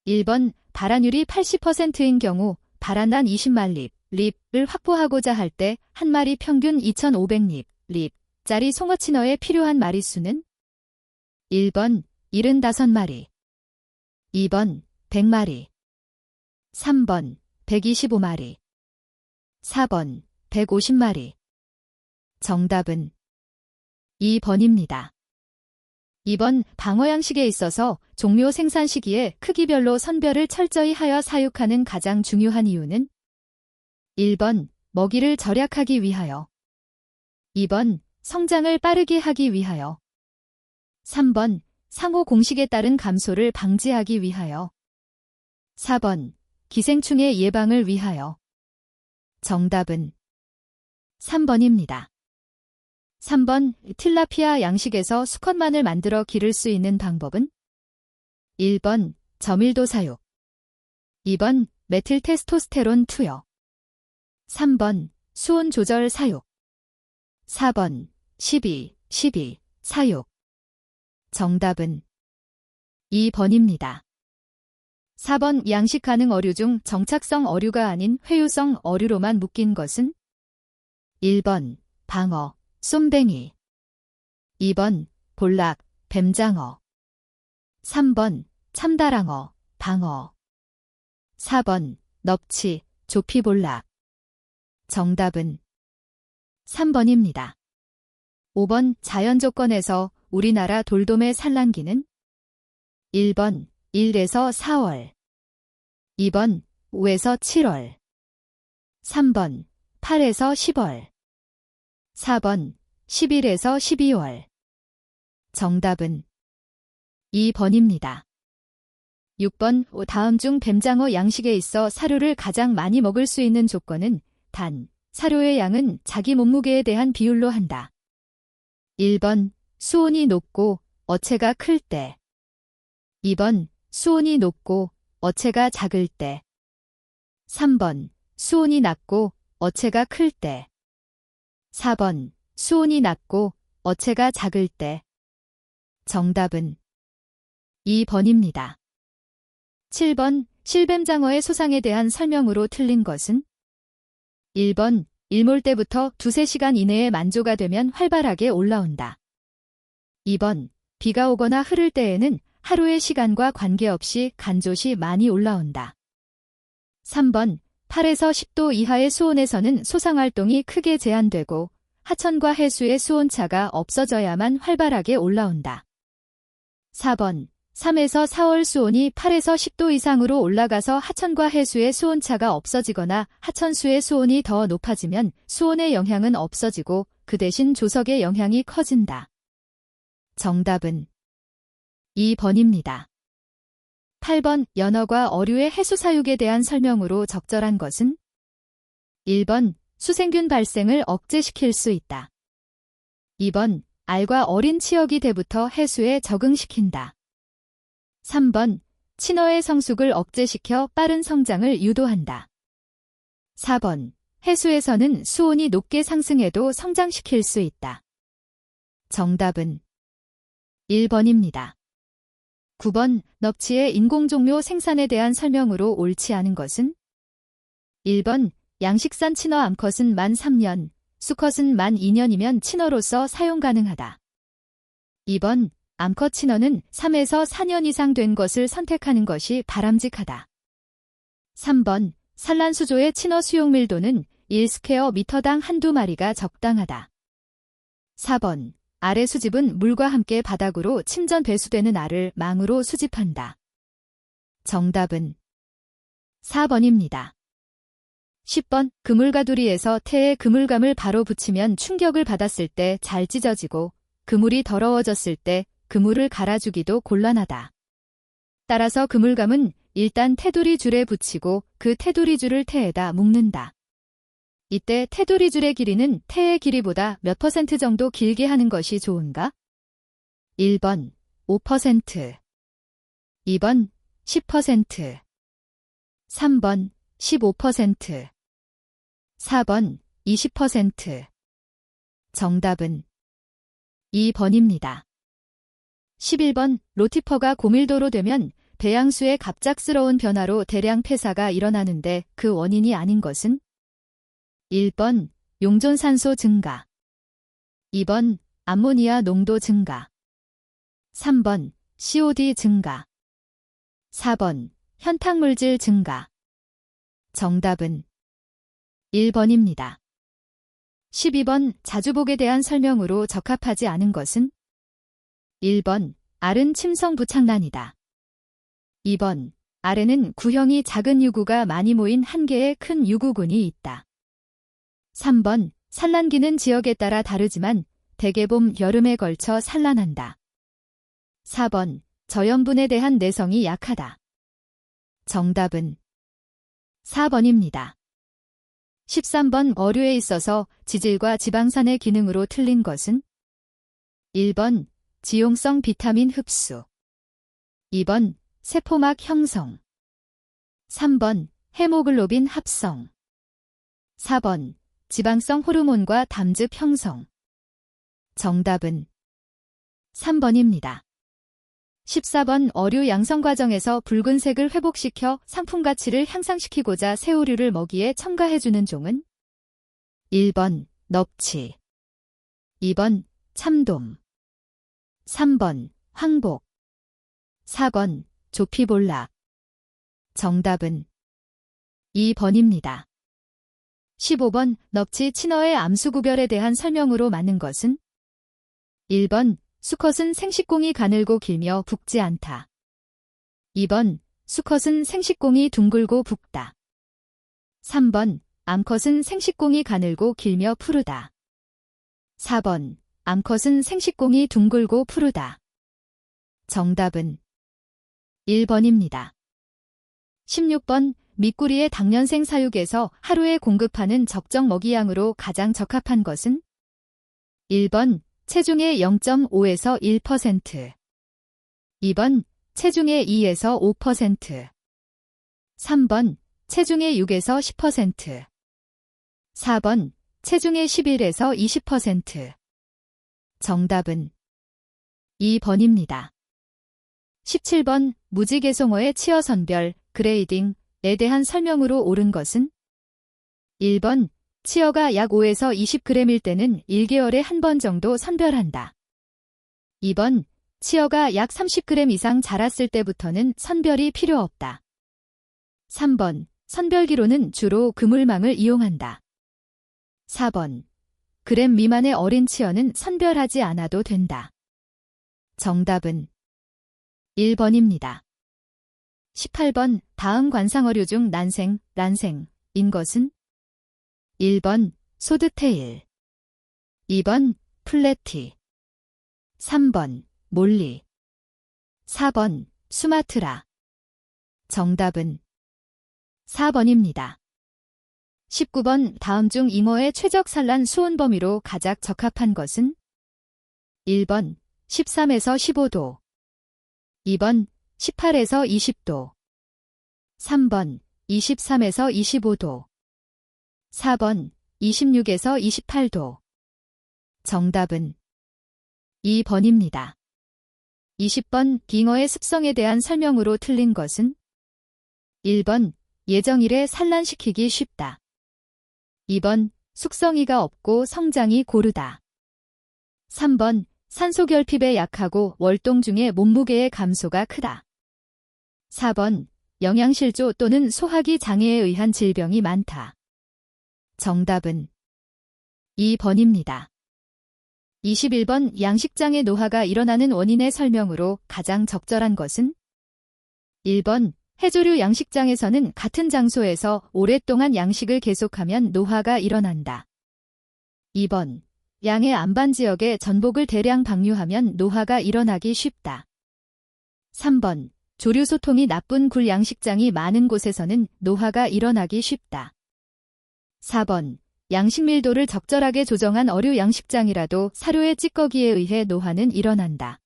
1번 발안율이 80%인 경우 발안단 20만 립을 확보하고자 할 때 한 마리 평균 2,500립짜리 송어치너에 필요한 마리수는 1번 75마리, 2번 100마리, 3번 125마리, 4번 150마리. 정답은 2번입니다. 2번 방어 양식에 있어서 종묘 생산 시기에 크기별로 선별을 철저히 하여 사육하는 가장 중요한 이유는 1번 먹이를 절약하기 위하여, 2번 성장을 빠르게 하기 위하여, 3번 상호 공식에 따른 감소를 방지하기 위하여, 4번 기생충의 예방을 위하여. 정답은 3번입니다. 3번 틸라피아 양식에서 수컷만을 만들어 기를 수 있는 방법은 1번 저밀도 사육, 2번 메틸테스토스테론 투여, 3번 수온 조절 사육, 4번 12 사육. 정답은 2번입니다. 4번 양식 가능 어류 중 정착성 어류가 아닌 회유성 어류로만 묶인 것은 1번 방어, 쏨뱅이, 2번 볼락, 뱀장어, 3번 참다랑어, 방어, 4번 넙치, 조피볼락. 정답은 3번입니다. 5번 자연 조건에서 우리나라 돌돔의 산란기는 1번 1에서 4월, 2번 5에서 7월, 3번 8에서 10월, 4번 11에서 12월. 정답은 2번입니다. 6번 다음 중 뱀장어 양식에 있어 사료를 가장 많이 먹을 수 있는 조건은 단, 사료의 양은 자기 몸무게에 대한 비율로 한다. 1번 수온이 높고 어체가 클 때, 2번 수온이 높고 어체가 작을 때, 3번 수온이 낮고 어체가 클 때, 4번 수온이 낮고 어체가 작을 때. 정답은 2번입니다. 7번 실뱀장어의 소상에 대한 설명으로 틀린 것은 1번 일몰 때부터 2~3시간 이내에 만조가 되면 활발하게 올라온다. 2번 비가 오거나 흐를 때에는 하루의 시간과 관계없이 간조시 많이 올라온다. 3번 8에서 10도 이하의 수온에서는 소상활동이 크게 제한되고 하천과 해수의 수온차가 없어져야만 활발하게 올라온다. 4번 3에서 4월 수온이 8에서 10도 이상으로 올라가서 하천과 해수의 수온차가 없어지거나 하천수의 수온이 더 높아지면 수온의 영향은 없어지고 그 대신 조석의 영향이 커진다. 정답은 2번입니다. 8번 연어과 어류의 해수 사육에 대한 설명으로 적절한 것은 1번 수생균 발생을 억제시킬 수 있다. 2번 알과 어린 치어기 때부터 해수에 적응시킨다. 3번 친어의 성숙을 억제시켜 빠른 성장을 유도한다. 4번 해수에서는 수온이 높게 상승해도 성장시킬 수 있다. 정답은 1번입니다. 9번 넙치의 인공종묘 생산에 대한 설명으로 옳지 않은 것은 1번 양식산 친어 암컷은 만 3년, 수컷은 만 2년이면 친어로서 사용 가능하다. 2번 암컷 친어는 3에서 4년 이상 된 것을 선택하는 것이 바람직하다. 3번 산란수조의 친어 수용 밀도는 1스퀘어미터당 한두 마리가 적당하다. 4번 알의 수집은 물과 함께 바닥으로 침전 배수되는 알을 망으로 수집한다. 정답은 4번입니다. 10번 그물가두리에서 태에 그물감을 바로 붙이면 충격을 받았을 때 잘 찢어지고 그물이 더러워졌을 때 그물을 갈아주기도 곤란하다. 따라서 그물감은 일단 테두리 줄에 붙이고 그 테두리 줄을 태에다 묶는다. 이때 테두리 줄의 길이는 태의 길이보다 몇 % 정도 길게 하는 것이 좋은가? 1번 5%, 2번 10%, 3번 15%, 4번 20%. 정답은 2번입니다. 11번 로티퍼가 고밀도로 되면 배양수의 갑작스러운 변화로 대량 폐사가 일어나는데 그 원인이 아닌 것은 1번 용존산소 증가, 2번 암모니아 농도 증가, 3번 COD 증가, 4번 현탕물질 증가. 정답은 1번입니다. 12번 자주복에 대한 설명으로 적합하지 않은 것은 1번 알은 침성 부착란이다. 2번 알에는 구형이 작은 유구가 많이 모인 한 개의 큰 유구군이 있다. 3번 산란기는 지역에 따라 다르지만 대개 봄, 여름에 걸쳐 산란한다. 4번 저염분에 대한 내성이 약하다. 정답은 4번입니다. 13번 어류에 있어서 지질과 지방산의 기능으로 틀린 것은 1번 지용성 비타민 흡수, 2번 세포막 형성, 3번 헤모글로빈 합성, 4번 지방성 호르몬과 담즙 형성. 정답은 3번입니다. 14번 어류 양성 과정에서 붉은색을 회복시켜 상품 가치를 향상시키고자 새우류를 먹이에 첨가해주는 종은 1번 넙치, 2번 참돔, 3번 황복, 4번 조피볼락. 정답은 2번입니다. 15번 넙치 친어의 암수 구별에 대한 설명으로 맞는 것은 1번 수컷은 생식공이 가늘고 길며 붓지 않다. 2번 수컷은 생식공이 둥글고 붓다. 3번 암컷은 생식공이 가늘고 길며 푸르다. 4번 암컷은 생식공이 둥글고 푸르다. 정답은 1번입니다. 16번 미꾸리의 당년생 사육에서 하루에 공급하는 적정 먹이양으로 가장 적합한 것은 1번 체중의 0.5에서 1%, 2번 체중의 2에서 5%, 3번 체중의 6에서 10%, 4번 체중의 11에서 20%. 정답은 2번입니다. 17번 무지개송어의 치어 선별, 그레이딩에 대한 설명으로 옳은 것은 1번 치어가 약 5에서 20g일 때는 1개월에 한 번 정도 선별한다. 2번 치어가 약 30g 이상 자랐을 때부터는 선별이 필요 없다. 3번 선별기로는 주로 그물망을 이용한다. 4번 그램 미만의 어린 치어는 선별하지 않아도 된다. 정답은 1번입니다. 18번 다음 관상어류 중 난생, 란생인 것은 1번 소드테일, 2번 플래티, 3번 몰리, 4번 수마트라. 정답은 4번입니다. 19번 다음 중 잉어의 최적 산란 수온 범위로 가장 적합한 것은 1번 13에서 15도, 2번 18에서 20도, 3번 23에서 25도, 4번 26에서 28도. 정답은 2번입니다. 20번 잉어의 습성에 대한 설명으로 틀린 것은 1번 예정일에 산란시키기 쉽다. 2번 숙성이가 없고 성장이 고르다. 3번 산소 결핍에 약하고 월동 중에 몸무게의 감소가 크다. 4번 영양실조 또는 소화기 장애에 의한 질병이 많다. 정답은 2번입니다. 21번 양식장의 노화가 일어나는 원인의 설명으로 가장 적절한 것은 1번 해조류 양식장에서는 같은 장소에서 오랫동안 양식을 계속하면 노화가 일어난다. 2번 양의 안반 지역에 전복을 대량 방류하면 노화가 일어나기 쉽다. 3번 조류 소통이 나쁜 굴 양식장이 많은 곳에서는 노화가 일어나기 쉽다. 4번 양식 밀도를 적절하게 조정한 어류 양식장이라도 사료의 찌꺼기에 의해 노화는 일어난다.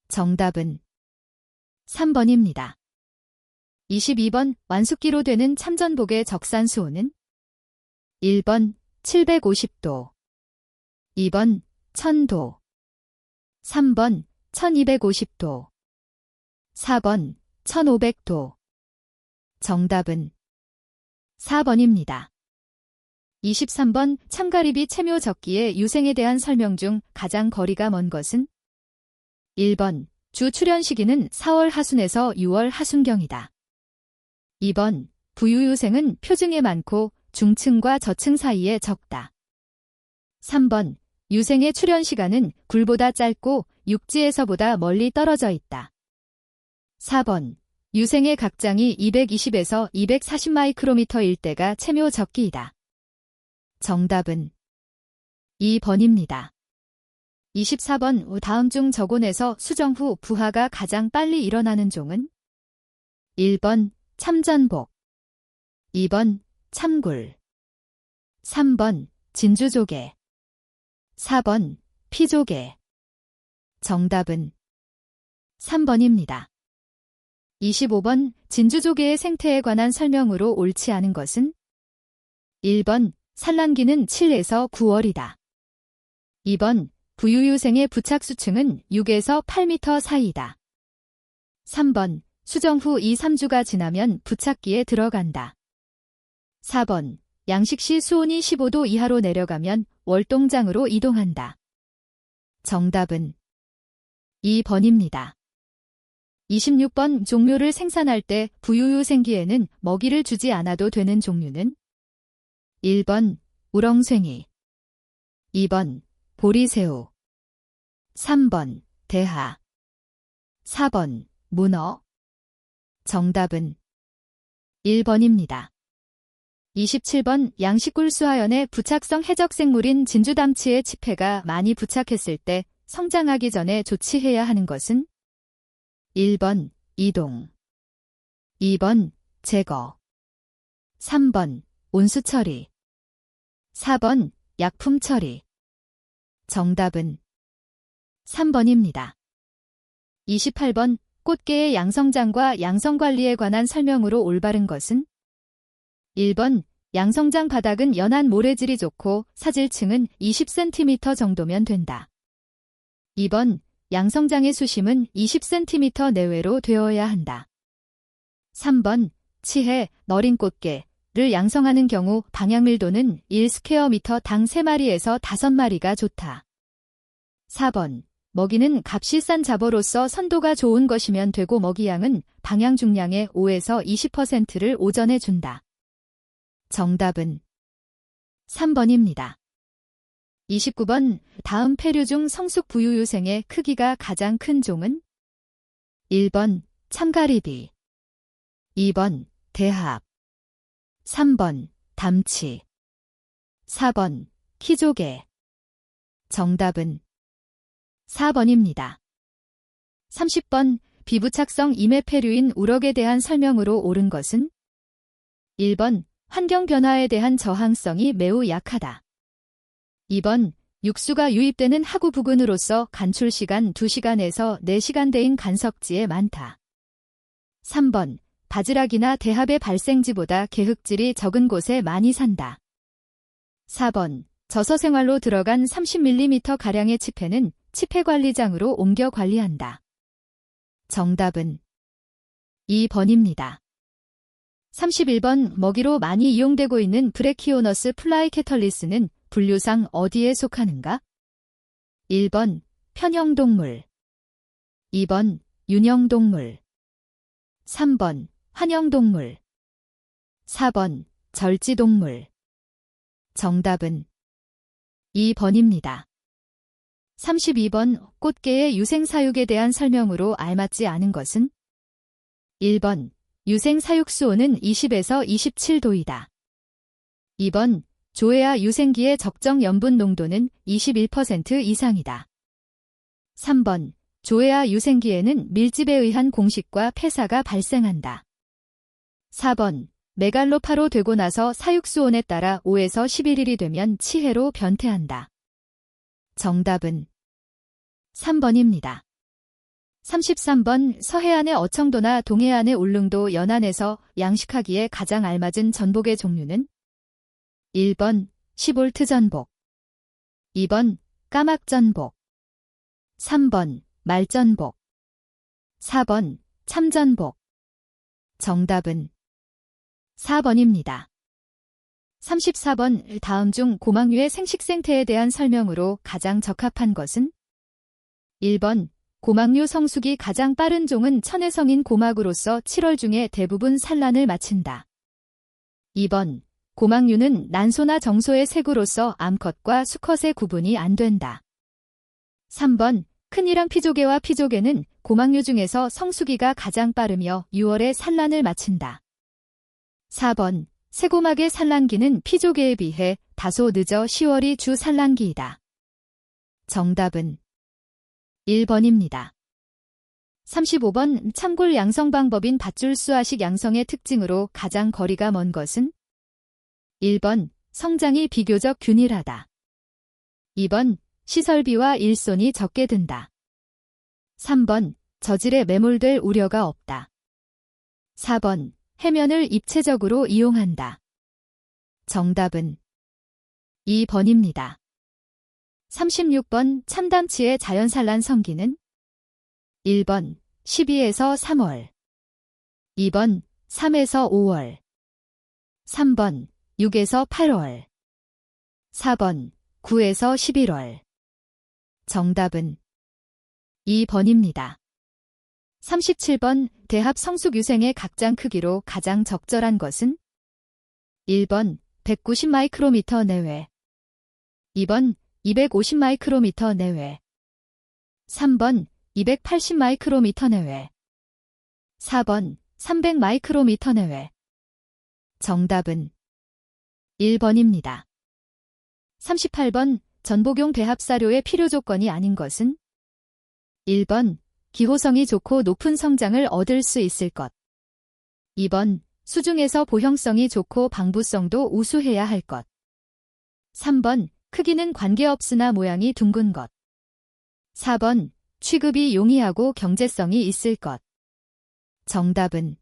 정답은 3번입니다. 22번 완숙기로 되는 참전복의 적산 수온은 1번 750도, 2번 1000도, 3번 1250도, 4번 1500도. 정답은 4번입니다. 23번 참가리비 체묘 적기의 유생에 대한 설명 중 가장 거리가 먼 것은? 1번 주 출현 시기는 4월 하순에서 6월 하순경이다. 2번 부유유생은 표층에 많고 중층과 저층 사이에 적다. 3번 유생의 출현 시간은 굴보다 짧고 육지에서보다 멀리 떨어져 있다. 4번 유생의 각장이 220에서 240마이크로미터일 때가 체묘 적기이다. 정답은 2번입니다. 24번 다음 중 저곤에서 수정 후 부하가 가장 빨리 일어나는 종은? 1번 참전복, 2번 참굴, 3번 진주조개, 4번 피조개. 정답은 3번입니다. 25번 진주조개의 생태에 관한 설명으로 옳지 않은 것은? 1번 산란기는 7에서 9월이다. 2번 부유유생의 부착수층은 6에서 8m 사이이다. 3번 수정 후 2-3주가 지나면 부착기에 들어간다. 4번 양식 시 수온이 15도 이하로 내려가면 월동장으로 이동한다. 정답은 2번입니다. 26번 종묘를 생산할 때 부유유생기에는 먹이를 주지 않아도 되는 종류는? 1번 우렁쇠이, 2번 보리새우, 3번 대하, 4번 문어. 정답은 1번입니다. 27번 양식굴 수하연의 부착성 해적생물인 진주담치의 치패가 많이 부착했을 때 성장하기 전에 조치해야 하는 것은? 1번 이동, 2번 제거, 3번 온수 처리, 4번 약품 처리. 정답은 3번입니다. 28번 꽃게의 양성장과 양성관리에 관한 설명으로 올바른 것은? 1번 양성장 바닥은 연한 모래질이 좋고 사질층은 20cm 정도면 된다. 2번 양성장의 수심은 20cm 내외로 되어야 한다. 3번 치해, 너린 꽃게를 양성하는 경우 방향밀도는 1스퀘어미터당 3마리에서 5마리가 좋다. 4번 먹이는 값이 싼 잡어로서 선도가 좋은 것이면 되고 먹이양은 방향 중량의 5에서 20%를 오전에 준다. 정답은 3번입니다. 29번 다음 폐류 중 성숙 부유유생의 크기가 가장 큰 종은? 1번 참가리비, 2번 대합, 3번 담치, 4번 키조개. 정답은 4번입니다. 30번 비부착성 임해폐류인 우럭에 대한 설명으로 옳은 것은? 1번 환경변화에 대한 저항성이 매우 약하다. 2번 육수가 유입되는 하구 부근으로서 간출시간 2시간에서 4시간대인 간석지에 많다. 3번 바지락이나 대합의 발생지보다 개흙질이 적은 곳에 많이 산다. 4번 저서생활로 들어간 30mm가량의 치패는 치패관리장으로 옮겨 관리한다. 정답은 2번입니다. 31번 먹이로 많이 이용되고 있는 브래키오너스 플라이캐털리스는 분류상 어디에 속하는가? 1번 편형동물, 2번 윤형동물, 3번 환형동물, 4번 절지동물. 정답은 2번입니다. 32번 꽃게의 유생사육에 대한 설명으로 알맞지 않은 것은? 1번 유생사육수온은 20에서 27도이다. 2번 조회아 유생기의 적정 염분 농도는 21% 이상이다. 3번 조회아 유생기에는 밀집에 의한 공식과 폐사가 발생한다. 4번 메갈로파로 되고 나서 사육수온에 따라 5에서 11일이 되면 치해로 변태한다. 정답은 3번입니다. 33번 서해안의 어청도나 동해안의 울릉도 연안에서 양식하기에 가장 알맞은 전복의 종류는? 1번 시볼트 전복, 2번 까막전복, 3번 말전복, 4번 참전복. 정답은 4번입니다. 34번 다음 중 고막류의 생식 생태에 대한 설명으로 가장 적합한 것은? 1번 고막류 성숙이 가장 빠른 종은 천혜성인 고막으로서 7월 중에 대부분 산란을 마친다. 2번 고막류는 난소나 정소의 세구로서 암컷과 수컷의 구분이 안 된다. 3번 큰이랑 피조개와 피조개는 고막류 중에서 성수기가 가장 빠르며 6월에 산란을 마친다. 4번 새고막의 산란기는 피조개에 비해 다소 늦어 10월이 주 산란기이다. 정답은 1번입니다. 35번 참골 양성 방법인 밧줄 수화식 양성의 특징으로 가장 거리가 먼 것은? 1번 성장이 비교적 균일하다. 2번 시설비와 일손이 적게 든다. 3번 저질에 매몰될 우려가 없다. 4번 해면을 입체적으로 이용한다. 정답은 2번입니다. 36번 참담치의 자연산란 성기는? 1번 12에서 3월 2번 3에서 5월 3번 6에서 8월 4번 9에서 11월 정답은 2번입니다. 37번 대합 성숙유생의 각장 크기로 가장 적절한 것은? 1번 190 마이크로미터 내외 2번 250 마이크로미터 내외 3번 280 마이크로미터 내외 4번 300 마이크로미터 내외 정답은 1번입니다. 38번 전복용 배합사료의 필요 조건이 아닌 것은? 1번 기호성이 좋고 높은 성장을 얻을 수 있을 것 2번 수중에서 보형성이 좋고 방부성도 우수해야 할 것 3번 크기는 관계없으나 모양이 둥근 것 4번 취급이 용이하고 경제성이 있을 것 정답은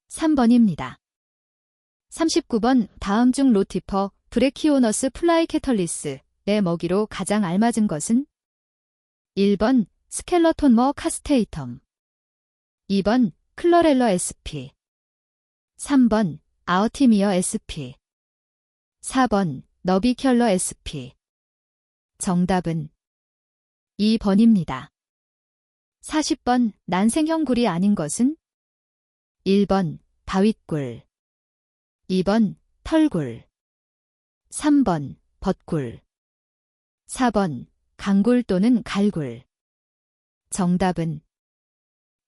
3번입니다. 39번 다음 중 로티퍼 브레키오너스 플라이캐털리스의 먹이로 가장 알맞은 것은? 1번 스켈러톤머 카스테이텀 2번 클러렐러 sp 3번 아어티미어 sp 4번 너비켤러 sp 정답은 2번입니다. 40번 난생형 굴이 아닌 것은? 1번 바윗굴 2번 털굴 3번 벗굴 4번 강굴 또는 갈굴 정답은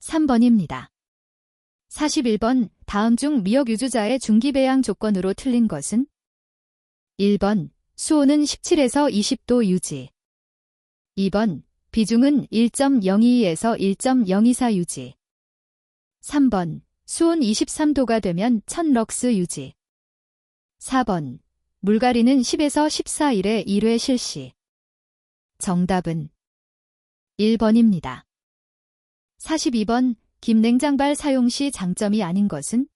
3번입니다. 41번 다음 중 미역 유주자의 중기배양 조건으로 틀린 것은? 1번 수온은 17에서 20도 유지 2번 비중은 1.022에서 1.024 유지 3번 수온 23도가 되면 1000럭스 유지 4번 물갈이는 10에서 14일에 1회 실시 정답은 1번입니다. 42번 김냉장발 사용 시 장점이 아닌 것은?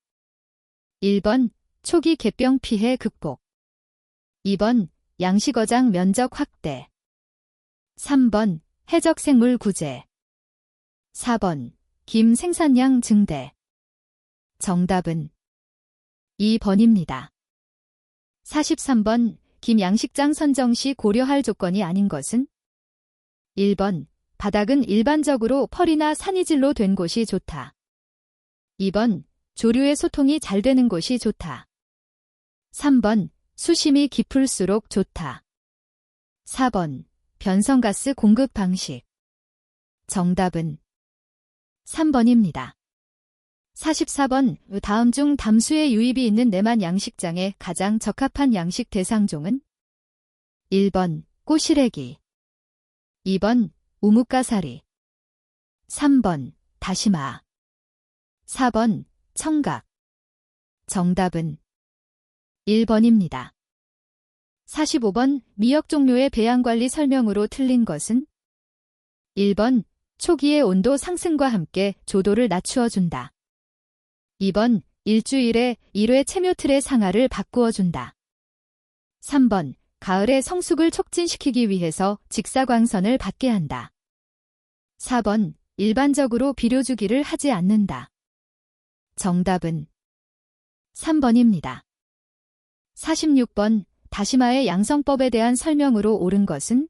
1번 초기 객병 피해 극복 2번 양식어장 면적 확대 3번 해적생물 구제 4번 김 생산량 증대 정답은 2번입니다. 43번 김 양식장 선정 시 고려할 조건이 아닌 것은? 1번 바닥은 일반적으로 펄이나 산이질로 된 곳이 좋다. 2번 조류의 소통이 잘 되는 곳이 좋다. 3번 수심이 깊을수록 좋다. 4번 변성가스 공급 방식 정답은 3번입니다. 44번 다음 중 담수의 유입이 있는 내만 양식장에 가장 적합한 양식 대상종은? 1번 꼬시래기 2번 우뭇가사리 3번 다시마 4번 청각 정답은 1번입니다. 45번 미역 종류의 배양관리 설명으로 틀린 것은? 1번 초기의 온도 상승과 함께 조도를 낮추어준다. 2번 일주일에 1회 체묘틀의 상하를 바꾸어준다. 3번 가을에 성숙을 촉진시키기 위해서 직사광선을 받게 한다. 4번 일반적으로 비료 주기를 하지 않는다. 정답은 3번입니다. 46번 다시마의 양성법에 대한 설명으로 옳은 것은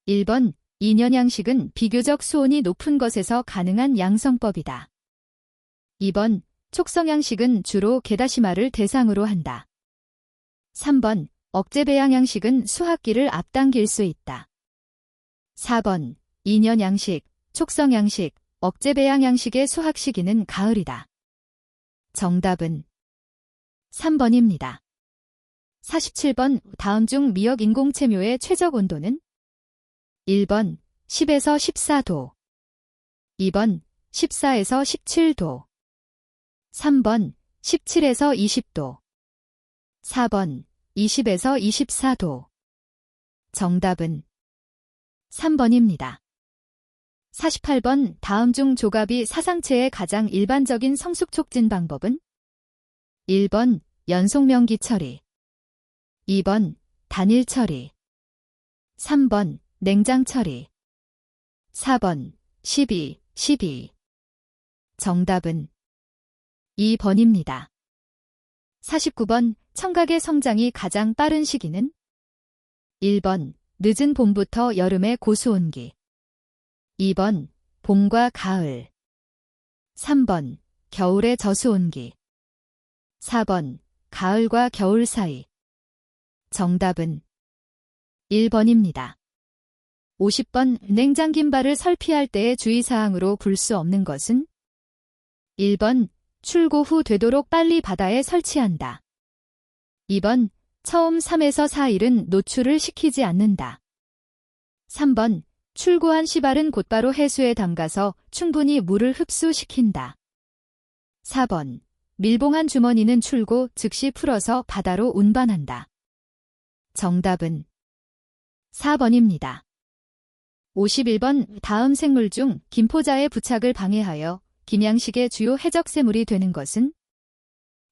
1번 인연양식은 비교적 수온이 높은 것에서 가능한 양성법이다. 2번 촉성양식은 주로 게다시마를 대상으로 한다. 3번 억제배양양식은 수확기를 앞당길 수 있다. 4번 인연양식, 촉성양식, 억제배양양식의 수확 시기는 가을이다. 정답은 3번입니다. 47번 다음 중 미역 인공체묘의 최적 온도는 1번 10에서 14도 2번 14에서 17도 3번 17에서 20도 4번 20에서 24도 정답은 3번입니다. 48번 다음 중 조갑이 사상체의 가장 일반적인 성숙 촉진 방법은 1번 연속명기 처리 2번 단일 처리 3번 냉장 처리 4번 12 정답은 2번입니다. 49번 청각의 성장이 가장 빠른 시기는 1번 늦은 봄부터 여름의 고수온기 2번 봄과 가을 3번 겨울의 저수온기 4번 가을과 겨울 사이 정답은 1번입니다. 50번 냉장 김발을 설피할 때의 주의사항으로 볼 수 없는 것은 1번 출고 후 되도록 빨리 바다에 설치한다. 2번 처음 3에서 4일은 노출을 시키지 않는다. 3번 출고한 시발은 곧바로 해수에 담가서 충분히 물을 흡수시킨다. 4번 밀봉한 주머니는 출고 즉시 풀어서 바다로 운반한다. 정답은 4번입니다. 51번 다음 생물 중 김포자의 부착을 방해하여 김양식의 주요 해적세물이 되는 것은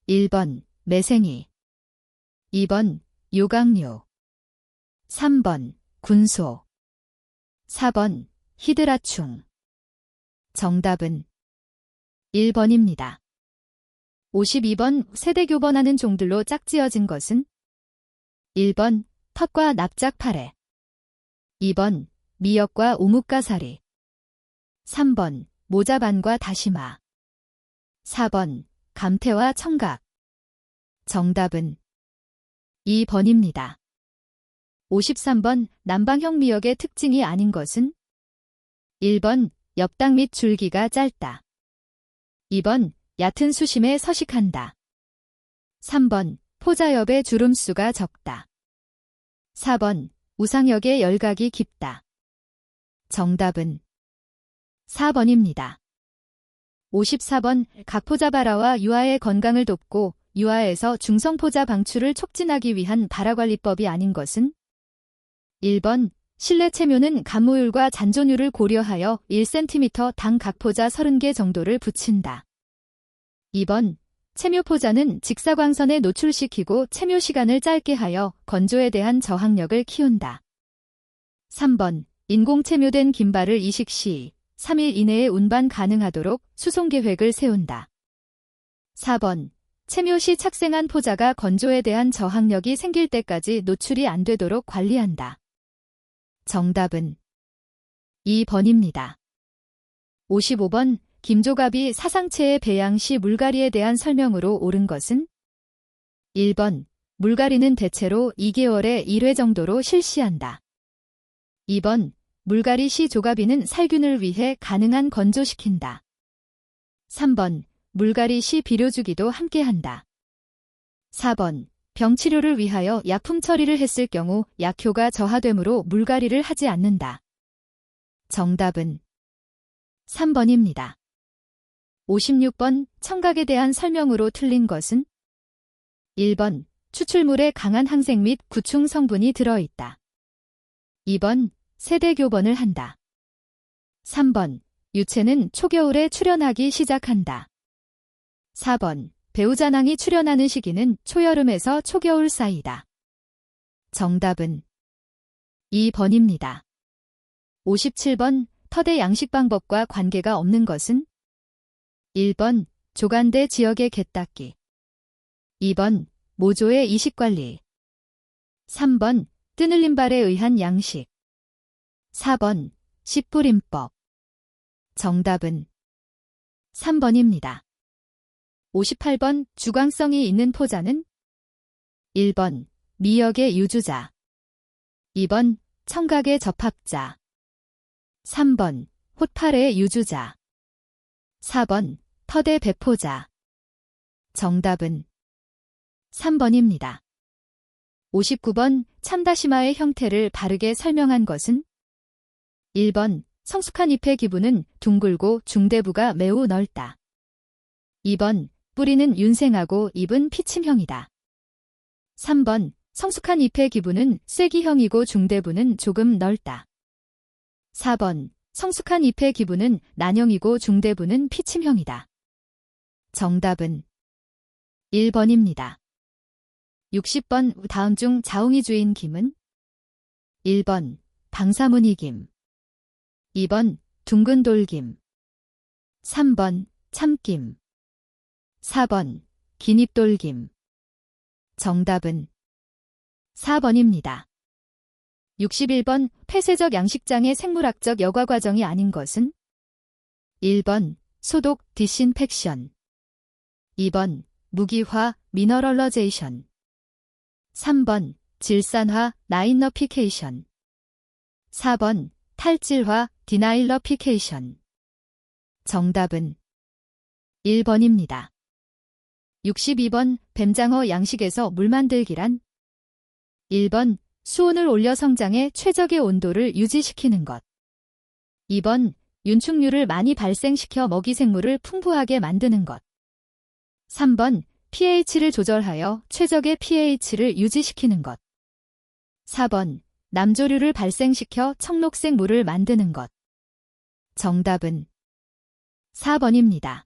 1번 매생이 2번 요강류 3번 군소 4번 히드라충 정답은 1번입니다. 52번 세대교번하는 종들로 짝지어진 것은 1번 텃과 납작파래 2번 미역과 오뭇가사리 3번 모자반과 다시마 4번 감태와 청각 정답은 2번입니다. 53번 남방형 미역의 특징이 아닌 것은 1번 엽당 및 줄기가 짧다. 2번 얕은 수심에 서식한다. 3번 포자엽의 주름수가 적다. 4번 우상역의 열각이 깊다. 정답은 4번입니다. 54번 각포자바라와 유아의 건강을 돕고 유아에서 중성포자 방출을 촉진하기 위한 발화관리법이 아닌 것은 1번 실내 체묘는 감모율과 잔존율을 고려하여 1cm 당 각포자 30개 정도를 붙인다. 2번 체묘포자는 직사광선에 노출시키고 체묘 시간을 짧게 하여 건조에 대한 저항력을 키운다. 3번 인공체묘된 김발을 이식 시 3일 이내에 운반 가능하도록 수송계획을 세운다. 4번 체묘 시 착생한 포자가 건조에 대한 저항력이 생길 때까지 노출이 안 되도록 관리한다. 정답은 2번입니다. 55번 김조갑이 사상체의 배양 시 물갈이에 대한 설명으로 옳은 것은 1번 물갈이는 대체로 2개월에 1회 정도로 실시한다. 2번 물갈이 시 조가비는 살균을 위해 가능한 건조시킨다. 3번 물갈이 시 비료주기도 함께한다. 4번 병치료를 위하여 약품 처리를 했을 경우 약효가 저하되므로 물갈이를 하지 않는다. 정답은 3번입니다. 56번 청각에 대한 설명으로 틀린 것은 1번 추출물에 강한 항생 및 구충 성분이 들어있다. 2번 세대교번을 한다. 3번 유체는 초겨울에 출현하기 시작한다. 4번 배우자낭이 출현하는 시기는 초여름에서 초겨울 사이다. 정답은 2번입니다. 57번 터대 양식 방법과 관계가 없는 것은 1번 조간대 지역의 개닦기. 2번 모조의 이식관리. 3번 뜨늘림발에 의한 양식. 4번 씨뿌림법. 정답은 3번입니다. 58번 주광성이 있는 포자는 1번 미역의 유주자. 2번 청각의 접합자. 3번 홑팔의 유주자. 4번 터대 배포자. 정답은 3번입니다. 59번 참다시마의 형태를 바르게 설명한 것은 1번 성숙한 잎의 기부는 둥글고 중대부가 매우 넓다. 2번 뿌리는 윤생하고 잎은 피침형이다. 3번 성숙한 잎의 기부는 쐐기형이고 중대부는 조금 넓다. 4번 성숙한 잎의 기부는 난형이고 중대부는 피침형이다. 정답은 1번입니다. 60번 다음 중 자웅이 주인 김은 1번 방사무늬김. 2번 둥근 돌김. 3번 참김. 4번 긴잎돌김. 정답은 4번입니다. 61번 폐쇄적 양식장의 생물학적 여과 과정이 아닌 것은 1번 소독 디스인펙션. 2번 무기화 미너럴러제이션. 3번 질산화 나인러피케이션. 4번 탈질화 디나일러피케이션. 정답은 1번입니다. 62번 뱀장어 양식에서 물 만들기란 1번 수온을 올려 성장해 최적의 온도를 유지시키는 것. 2번 윤축류를 많이 발생시켜 먹이 생물을 풍부하게 만드는 것. 3번 pH를 조절하여 최적의 pH를 유지시키는 것. 4번 남조류를 발생시켜 청록색 물을 만드는 것. 정답은 4번입니다.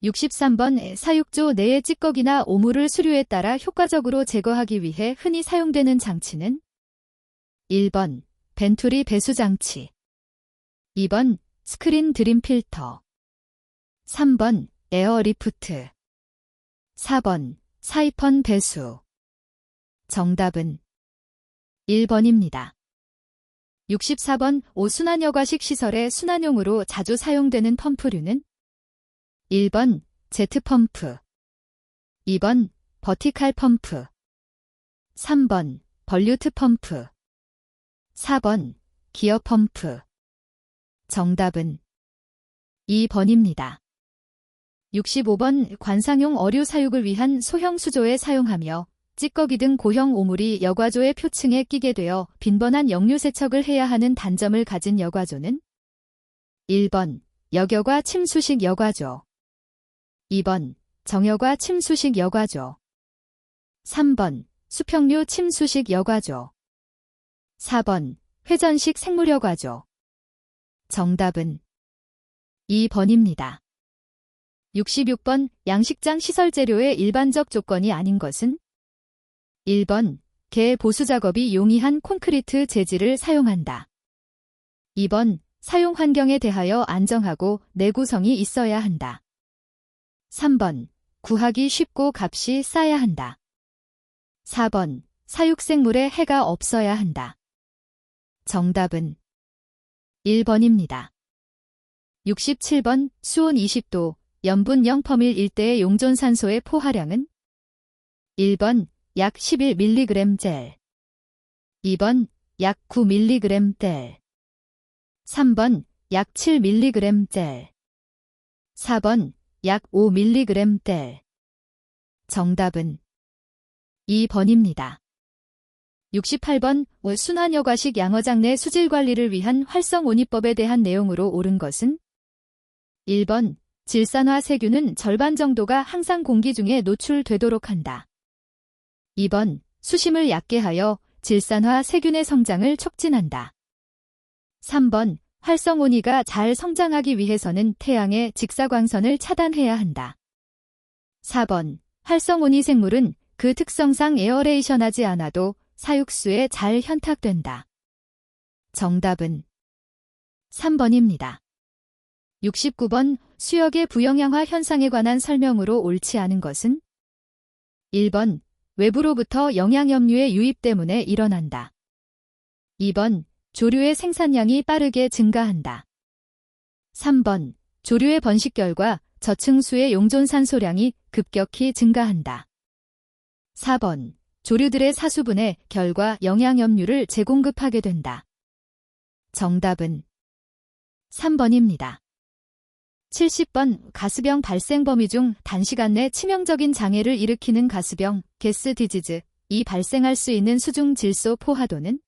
63번 사육조 내의 찌꺼기나 오물을 수류에 따라 효과적으로 제거하기 위해 흔히 사용되는 장치는 1번 벤투리 배수장치. 2번 스크린 드림 필터. 3번 에어리프트. 4번 사이펀 배수. 정답은 1번입니다. 64번 오순환여과식 시설의 순환용으로 자주 사용되는 펌프류는 1번 제트펌프. 2번 버티칼 펌프. 3번 벌류트 펌프. 4번 기어 펌프. 정답은 2번입니다. 65번 관상용 어류 사육을 위한 소형 수조에 사용하며 찌꺼기 등 고형 오물이 여과조의 표층에 끼게 되어 빈번한 역류 세척을 해야 하는 단점을 가진 여과조는 1번 역여과 침수식 여과조. 2번 정여과 침수식 여과조. 3번 수평류 침수식 여과조. 4번 회전식 생물여과조. 정답은 2번입니다. 66번 양식장 시설 재료의 일반적 조건이 아닌 것은 1번 개 보수 작업이 용이한 콘크리트 재질을 사용한다. 2번 사용 환경에 대하여 안정하고 내구성이 있어야 한다. 3번 구하기 쉽고 값이 싸야 한다. 4번 사육생물에 해가 없어야 한다. 정답은 1번입니다. 67번 수온 20도 염분 0%일 일대의 용존산소의 포화량은 1번 약 11mg 젤. 2번 약 9mg 젤. 3번 약 7mg 젤. 4번 약 5mg 젤. 정답은 2번입니다. 68번 순환여과식 양어장 내 수질 관리를 위한 활성온입법에 대한 내용으로 옳은 것은 1번 질산화 세균은 절반 정도가 항상 공기 중에 노출되도록 한다. 2번 수심을 얕게 하여 질산화 세균의 성장을 촉진한다. 3번 활성온이가 잘 성장하기 위해서는 태양의 직사광선을 차단해야 한다. 4번 활성온이 생물은 그 특성상 에어레이션하지 않아도 사육수에 잘 현탁된다. 정답은 3번입니다. 69번 수역의 부영양화 현상에 관한 설명으로 옳지 않은 것은 1번 외부로부터 영양염류의 유입 때문에 일어난다. 2번 조류의 생산량이 빠르게 증가한다. 3번 조류의 번식 결과 저층수의 용존산소량이 급격히 증가한다. 4번 조류들의 사수분해 결과 영양염류를 재공급하게 된다. 정답은 3번입니다. 70번 가스병 발생 범위 중 단시간 내 치명적인 장애를 일으키는 가스병, 게스 디지즈, 이 발생할 수 있는 수중 질소 포화도는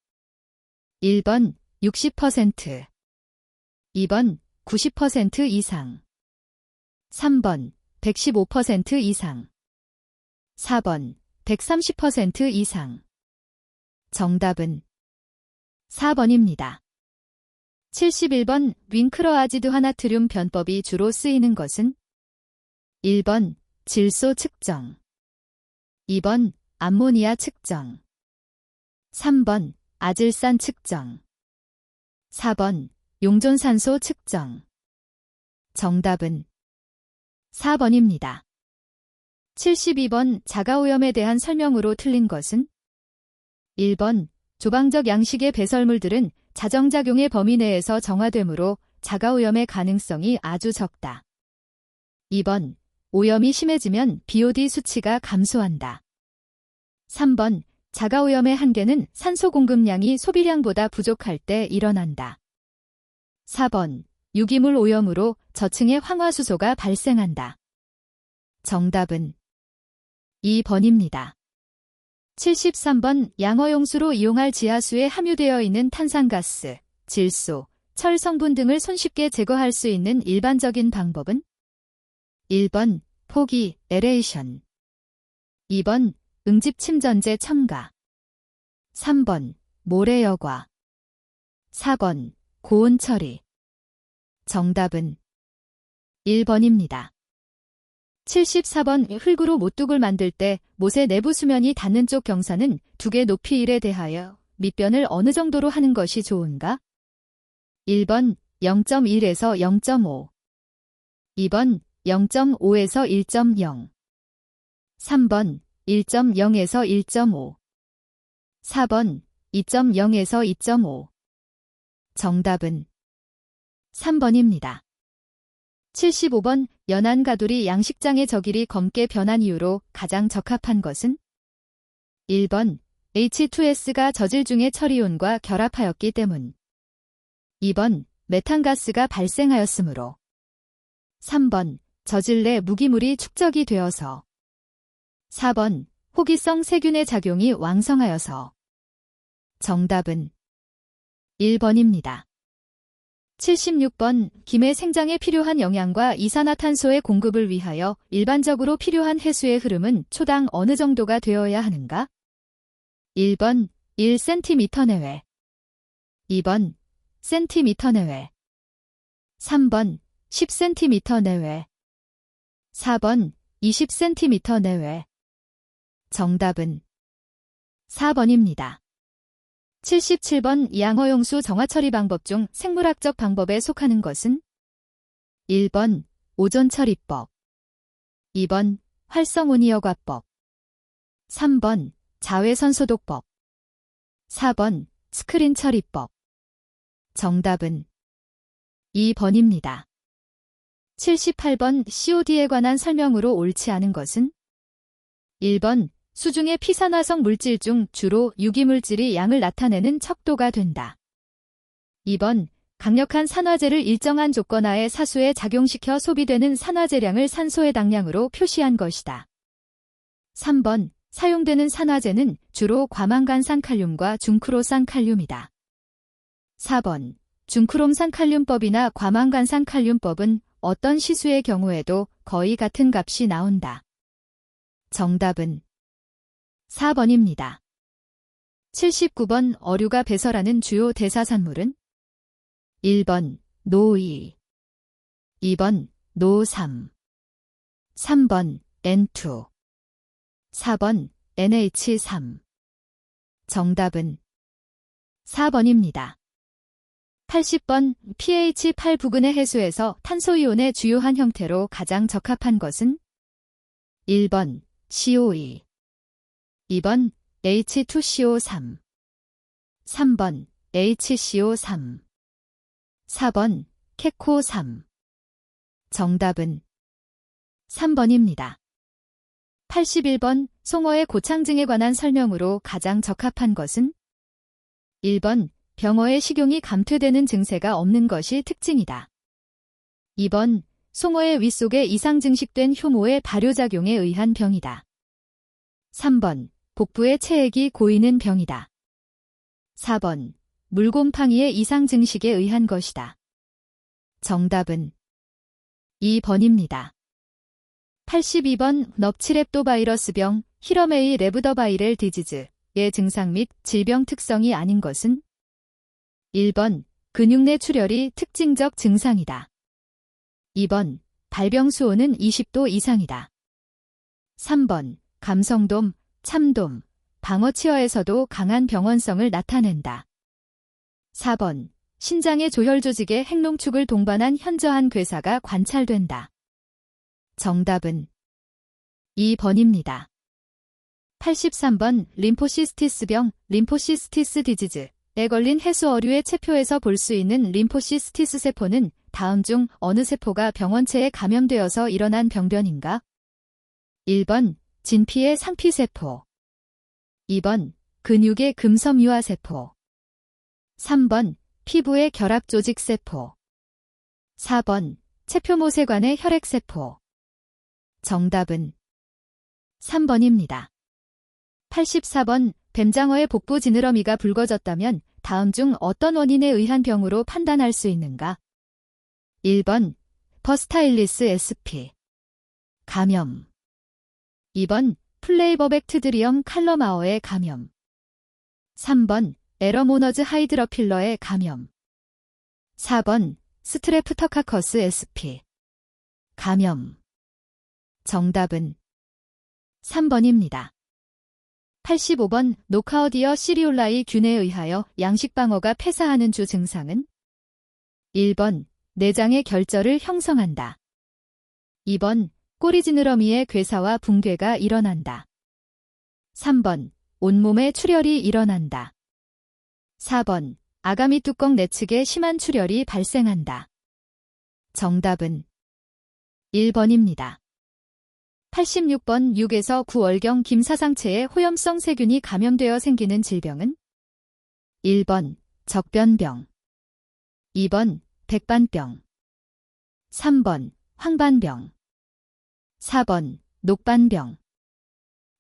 1번 60%, 2번 90% 이상, 3번 115% 이상, 4번 130% 이상. 정답은 4번입니다. 71번 윙크러아지드화나트륨 변법이 주로 쓰이는 것은 1번 질소 측정, 2번 암모니아 측정, 3번 아질산 측정, 4번 용존산소 측정. 정답은 4번입니다. 72번 자가오염에 대한 설명으로 틀린 것은 1번 조방적 양식의 배설물들은 자정작용의 범위 내에서 정화되므로 자가오염의 가능성이 아주 적다. 2번 오염이 심해지면 BOD 수치가 감소한다. 3번 자가오염의 한계는 산소 공급량이 소비량보다 부족할 때 일어난다. 4번 유기물 오염으로 저층의 황화수소가 발생한다. 정답은 2번입니다. 73번 양어용수로 이용할 지하수에 함유되어 있는 탄산가스, 질소, 철 성분 등을 손쉽게 제거할 수 있는 일반적인 방법은 1번 포기, 에레이션, 2번 응집침전제 첨가, 3번 모래여과, 4번 고온 처리. 정답은 1번입니다. 74번 흙으로 못둑을 만들 때 못의 내부 수면이 닿는 쪽 경사는 두개 높이 1에 대하여 밑변을 어느 정도로 하는 것이 좋은가? 1번 0.1에서 0.5, 2번 0.5에서 1.0, 3번 1.0에서 1.5, 4번 2.0에서 2.5. 정답은 3번입니다. 75번 연안 가두리 양식장의 저길이 검게 변한 이유로 가장 적합한 것은 1번 H2S가 저질 중의 처리온과 결합하였기 때문, 2번 메탄가스가 발생하였으므로, 3번 저질 내 무기물이 축적이 되어서, 4번 호기성 세균의 작용이 왕성하여서. 정답은 1번입니다. 76번 김의 생장에 필요한 영양과 이산화탄소의 공급을 위하여 일반적으로 필요한 해수의 흐름은 초당 어느 정도가 되어야 하는가? 1번 1cm 내외, 2번 cm 내외, 3번 10cm 내외, 4번 20cm 내외. 정답은 4번입니다. 77번 양어용수 정화처리 방법 중 생물학적 방법에 속하는 것은 1번 오존처리법, 2번 활성온이여과법, 3번 자외선소독법, 4번 스크린처리법. 정답은 2번입니다. 78번 COD에 관한 설명으로 옳지 않은 것은 1번 수중의 피산화성 물질 중 주로 유기물질이 양을 나타내는 척도가 된다. 2번 강력한 산화제를 일정한 조건 하에 사수에 작용시켜 소비되는 산화제량을 산소 해당량으로 표시한 것이다. 3번 사용되는 산화제는 주로 과망간산칼륨과 중크로산칼륨이다. 4번 중크롬산칼륨법이나 과망간산칼륨법은 어떤 시수의 경우에도 거의 같은 값이 나온다. 정답은 4번입니다. 79번 어류가 배설하는 주요 대사산물은 1번 노2, 2번 노3, 3번 N2, 4번 NH3. 정답은 4번입니다. 80번 pH 8 부근의 해수에서 탄소이온의 주요한 형태로 가장 적합한 것은 1번 CO2, 2번 H2CO3, 3번 HCO3, 4번 케코3. 정답은 3번입니다. 81번 송어의 고창증에 관한 설명으로 가장 적합한 것은 1번 병어의 식용이 감퇴되는 증세가 없는 것이 특징이다. 2번 송어의 윗속에 이상 증식된 효모의 발효작용에 의한 병이다. 3번 복부의 체액이 고이는 병이다. 4번 물곰팡이의 이상 증식에 의한 것이다. 정답은 2번입니다. 82번 넙치렙도바이러스병 히러메이 레브더바이렐 디지즈의 증상 및 질병 특성이 아닌 것은 1번 근육 내 출혈이 특징적 증상이다. 2번 발병 수온은 20도 이상이다. 3번 감성돔, 참돔, 방어치어에서도 강한 병원성을 나타낸다. 4번 신장의 조혈 조직에 핵농축을 동반한 현저한 괴사가 관찰된다. 정답은 2번입니다. 83번 림포시스티스병 림포시스티스 디지즈에 걸린 해수 어류의 체표에서 볼 수 있는 림포시스티스 세포는 다음 중 어느 세포가 병원체에 감염되어서 일어난 병변인가? 1번 진피의 상피세포, 2번 근육의 금섬유화세포, 3번 피부의 결합조직세포, 4번 체표모세관의 혈액세포. 정답은 3번입니다. 84번 뱀장어의 복부 지느러미가 붉어졌다면 다음 중 어떤 원인에 의한 병으로 판단할 수 있는가? 1번 버스타일리스 sp 감염, 2번 플레이버백트드리엄 칼럼아어의 감염, 3번 에러모너즈 하이드러필러의 감염, 4번 스트레프터카커스 sp 감염. 정답은 3번입니다. 85번 노카우디어 시리올라이 균에 의하여 양식방어가 폐사하는 주 증상은 1번 내장의 결절을 형성한다. 2번 꼬리 지느러미의 괴사와 붕괴가 일어난다. 3번 온몸에 출혈이 일어난다. 4번 아가미 뚜껑 내측에 심한 출혈이 발생한다. 정답은 1번입니다. 86번 6에서 9월경 김사상체에 호염성 세균이 감염되어 생기는 질병은 1번 적변병, 2번 백반병, 3번 황반병, 4번 녹반병.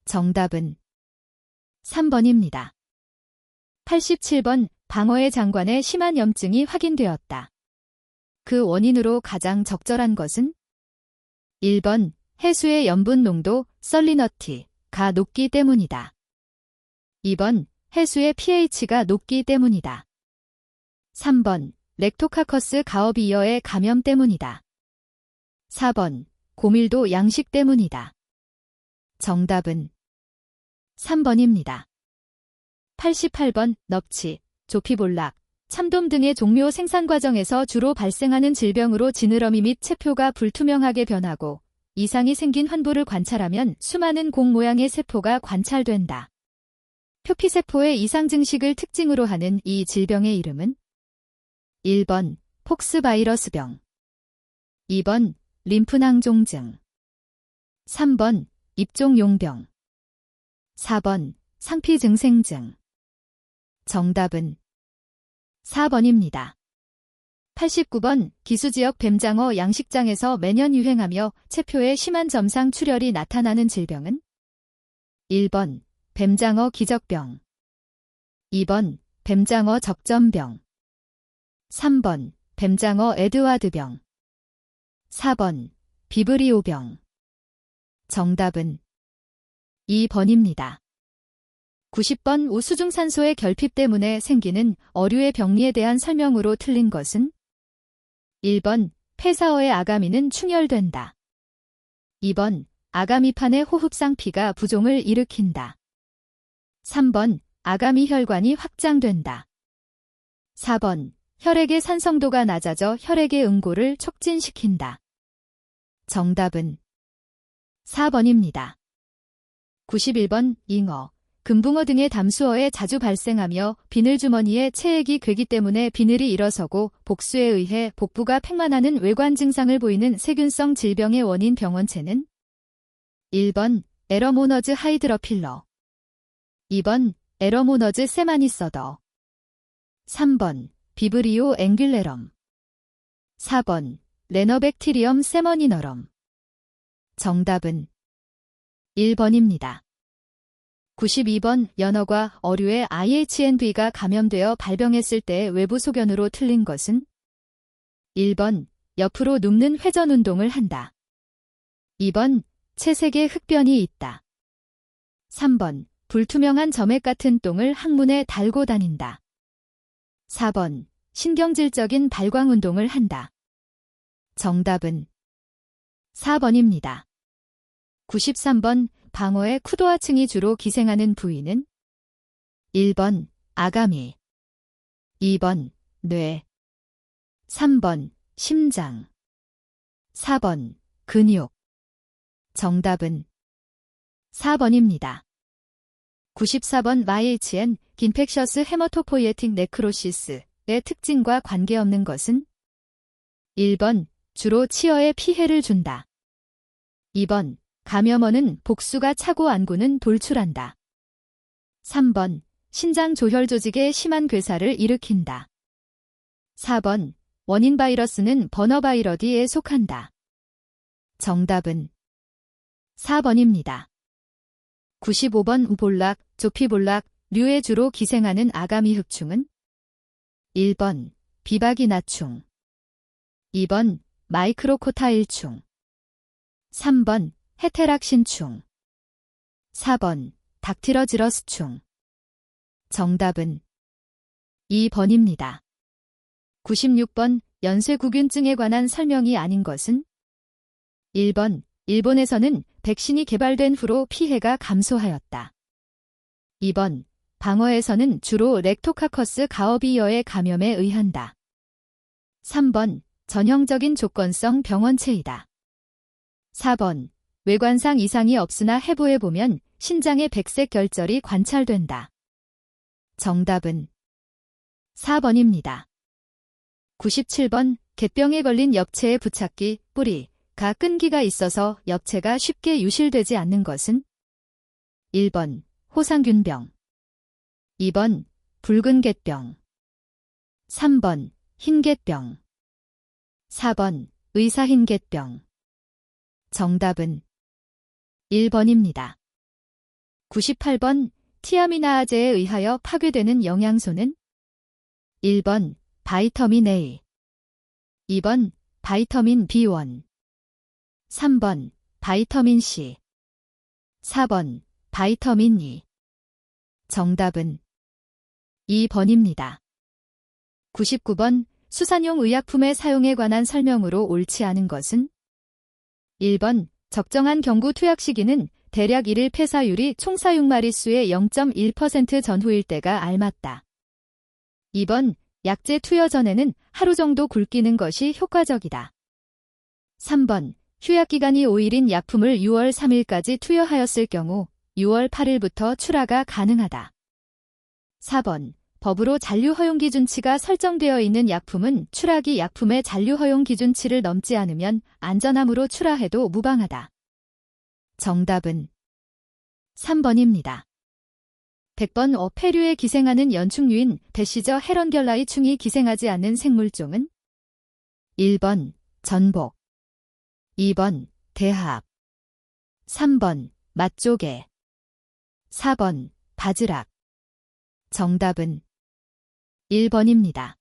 정답은 3번입니다. 87번 방어의 장관에 심한 염증이 확인되었다. 그 원인으로 가장 적절한 것은 1번 해수의 염분 농도 설리너티가 높기 때문이다. 2번 해수의 pH가 높기 때문이다. 3번 렉토카커스 가어비어의 감염 때문이다. 4번 고밀도 양식 때문이다. 정답은 3번입니다. 88번 넙치, 조피볼락, 참돔 등의 종묘 생산 과정에서 주로 발생하는 질병으로 지느러미 및 체표가 불투명하게 변하고 이상이 생긴 환부를 관찰하면 수많은 공 모양의 세포가 관찰된다. 표피세포의 이상 증식을 특징으로 하는 이 질병의 이름은 1번 폭스바이러스병, 2번 림프낭종증, 3번 입종용병, 4번 상피증생증. 정답은 4번입니다. 89번 기수지역 뱀장어 양식장에서 매년 유행하며 체표에 심한 점상 출혈이 나타나는 질병은 1번 뱀장어 기적병, 2번 뱀장어 적점병, 3번 뱀장어 에드와드병, 4번 비브리오병. 정답은 2번입니다. 90번 우수중산소의 결핍 때문에 생기는 어류의 병리에 대한 설명으로 틀린 것은 1번 폐사어의 아가미는 충혈된다. 2번 아가미판의 호흡상피가 부종을 일으킨다. 3번 아가미 혈관이 확장된다. 4번 혈액의 산성도가 낮아져 혈액의 응고를 촉진시킨다. 정답은 4번입니다. 91번 잉어, 금붕어 등의 담수어에 자주 발생하며 비늘주머니에 체액이 괴기 때문에 비늘이 일어서고 복수에 의해 복부가 팽만하는 외관 증상을 보이는 세균성 질병의 원인 병원체는 1번 에러모너즈 하이드러필러, 2번 에러모너즈 세마니서더, 3번 비브리오 앵귤레럼, 4번 레너백티리엄 세머니너럼. 정답은 1번입니다. 92번 연어가 어류에 IHNV가 감염되어 발병했을 때 외부 소견으로 틀린 것은 1번 옆으로 눕는 회전 운동을 한다. 2번 채색의 흑변이 있다. 3번 불투명한 점액 같은 똥을 항문에 달고 다닌다. 4번 신경질적인 발광 운동을 한다. 정답은 4번입니다. 93번 방어의 쿠도하층이 주로 기생하는 부위는 1번 아가미, 2번 뇌, 3번 심장, 4번 근육. 정답은 4번입니다. 94번 IHN 긴펙셔스 헤머토포이에틱 네크로시스의 특징과 관계없는 것은 1번 주로 치어에 피해를 준다. 2번 감염원은 복수가 차고 안구는 돌출한다. 3번 신장 조혈 조직에 심한 괴사를 일으킨다. 4번 원인 바이러스는 버너바이러디에 속한다. 정답은 4번입니다. 95번 볼락, 조피볼락, 류에 주로 기생하는 아가미 흡충은 1번 비바기나충, 2번 마이크로코타일충, 3번 헤테락신충, 4번 닥티러지러스충. 정답은 2번입니다. 96번 연쇄구균증에 관한 설명이 아닌 것은 1번 일본에서는 백신이 개발된 후로 피해가 감소하였다. 2번 방어에서는 주로 렉토카커스 가어비어의 감염에 의한다. 3번 전형적인 조건성 병원체이다. 4번 외관상 이상이 없으나 해부해보면 신장의 백색 결절이 관찰된다. 정답은 4번입니다. 97번 갯병에 걸린 엽채의 부착기, 뿌리가 끈기가 있어서 엽채가 쉽게 유실되지 않는 것은 1번 호상균병, 2번 붉은 갯병, 3번 흰갯병, 4번 의사흰갯병. 정답은 1번입니다. 98번 티아미나아제에 의하여 파괴되는 영양소는 1번 바이터민 A, 2번 바이터민 B1, 3번 바이터민 C, 4번 바이터민 E. 정답은 2번입니다. 99번 수산용 의약품의 사용에 관한 설명으로 옳지 않은 것은 1번 적정한 경구 투약 시기는 대략 1일 폐사율이 총 사육마리수의 0.1% 전후일 때가 알맞다. 2번 약제 투여 전에는 하루 정도 굶기는 것이 효과적이다. 3번 휴약기간이 5일인 약품을 6월 3일까지 투여하였을 경우 6월 8일부터 출하가 가능하다. 4번 법으로 잔류 허용 기준치가 설정되어 있는 약품은 출하기 약품의 잔류 허용 기준치를 넘지 않으면 안전함으로 출하해도 무방하다. 정답은 3번입니다. 100번 어패류에 기생하는 연충류인 베시저 헤런결라의 충이 기생하지 않는 생물종은 1번 전복, 2번 대합, 3번 맛조개, 4번 바지락. 정답은 1번입니다.